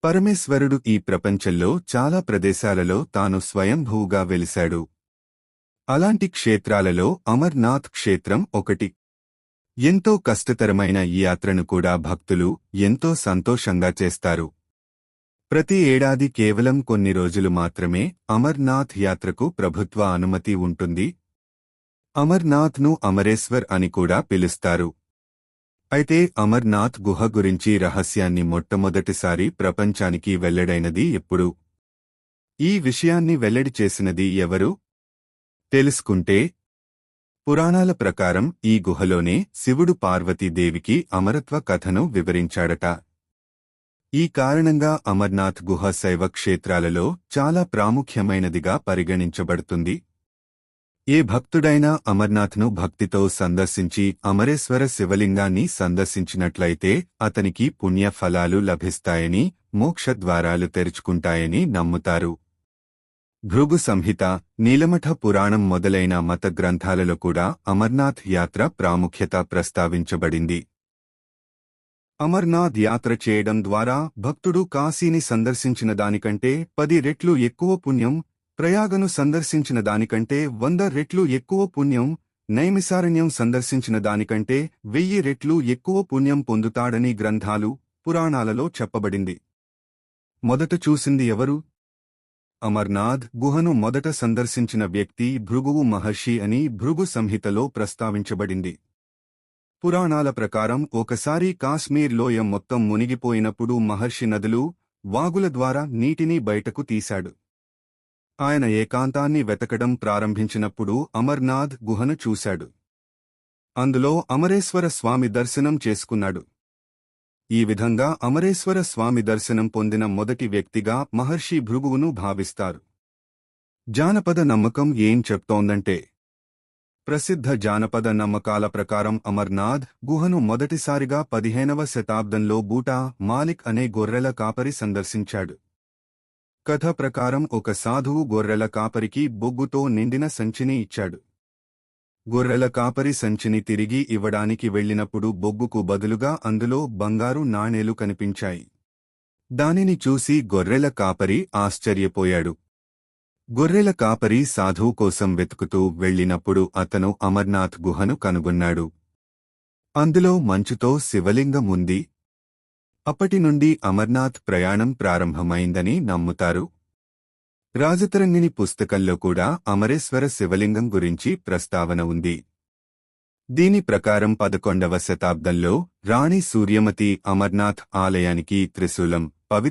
పరమేశ్వరుడు ఈ ప్రపంచంలో చాలా ప్రదేశాలలో తాను స్వయంభూగా వెలిశాడు. అలాంటి క్షేత్రాలలో అమర్నాథ్ క్షేత్రం ఒకటి. ఎంతో కష్టతరమైన ఈ యాత్రను కూడా భక్తులు ఎంతో సంతోషంగా చేస్తారు. ప్రతి ఏడాది కేవలం కొన్ని రోజులు మాత్రమే అమర్నాథ్ యాత్రకు ప్రభుత్వ అనుమతి ఉంటుంది. అమర్నాథ్ను అమరేశ్వర్ అని కూడా పిలుస్తారు. అయితే అమర్నాథ్ గుహ గురించి రహస్యాన్ని మొట్టమొదటిసారి ప్రపంచానికి వెల్లడైనది ఎప్పుడు? ఈ విషయాన్ని వెల్లడి చేసినది ఎవరు? తెలుసుకుంటే, పురాణాల ప్రకారం ఈ గుహలోనే శివుడు పార్వతీదేవికి అమరత్వ కథను వివరించాడట. ఈ కారణంగా అమర్నాథ్ గుహ శైవ క్షేత్రాలలో చాలా ప్రాముఖ్యమైనదిగా పరిగణించబడుతుంది. ఏ భక్తుడైనా అమర్నాథ్ను భక్తితో సందర్శించి అమరేశ్వర శివలింగాన్ని సందర్శించినట్లయితే అతనికి పుణ్య ఫలాలు లభిస్తాయని, మోక్షద్వారాలు తెరుచుకుంటాయని నమ్ముతారు. భృగు సంహిత, నీలమఠ పురాణం మొదలైన మత గ్రంథాలలో కూడా అమర్నాథ్ యాత్ర ప్రాముఖ్యత ప్రస్తావించబడింది. అమర్నాథ్ యాత్ర చేయడం ద్వారా భక్తుడు కాశీని సందర్శించిన దానికంటే 10 రెట్లు ఎక్కువ పుణ్యం, ప్రయాగను సందర్శించిన దానికంటే 100 రెట్లు ఎక్కువ పుణ్యం, నైమిసారణ్యం సందర్శించిన దానికంటే 1000 రెట్లు ఎక్కువ పుణ్యం పొందుతాడని గ్రంథాలు, పురాణాలలో చెప్పబడింది. మొదట చూసింది ఎవరు? అమర్నాథ్ గుహను మొదట సందర్శించిన వ్యక్తి భృగువు మహర్షి అని భృగు సంహితలో ప్రస్తావించబడింది. పురాణాల ప్రకారం ఒకసారి కాశ్మీర్ లోయ మొత్తం మునిగిపోయినప్పుడు మహర్షి నదులు, వాగుల ద్వారా నీటిని బయటకు తీశాడు. ఆయన ఏకాంతాన్ని వెతకడం ప్రారంభించినప్పుడు అమర్నాథ్ గుహను చూశాడు. అందులో అమరేశ్వర స్వామి దర్శనం చేసుకున్నాడు. ఈ విధంగా అమరేశ్వర స్వామి దర్శనం పొందిన మొదటి వ్యక్తిగా మహర్షి భృగువును భావిస్తారు. జానపద నమ్మకం ఏం చెప్తోందంటే, ప్రసిద్ధ జానపద నమ్మకాల ప్రకారం అమర్నాథ్ గుహను మొదటిసారిగా 15వ శతాబ్దంలో బూటా మాలిక్ అనే గొర్రెల కాపరి సందర్శించాడు. కథ ప్రకారం ఒక సాధువు గొర్రెల కాపరికి బొగ్గుతో నిండిన సంచిని ఇచ్చాడు. గొర్రెల కాపరి సంచిని తిరిగి ఇవ్వడానికి వెళ్లినప్పుడు బొగ్గుకు బదులుగా అందులో బంగారు నాణేలు కనిపించాయి. దానిని చూసి గొర్రెల కాపరి ఆశ్చర్యపోయాడు. గొర్రెల కాపరి సాధువు కోసం వెతుకుతూ వెళ్లినప్పుడు అతను అమర్నాథ్ గుహను కనుగొన్నాడు. అందులో మంచుతో శివలింగం ఉంది. అప్పటి నుండి అమర్నాథ్ ప్రయాణం ప్రారంభమైందని నమ్ముతారు. రాజతరంగిణి పుస్తకంలో కూడా అమరేశ్వర శివలింగం గురించి ప్రస్తావన ఉంది. దీని ప్రకారం 11వ శతాబ్దంలో రాణి సూర్యమతి అమర్నాథ్ ఆలయానికి త్రిశూలం,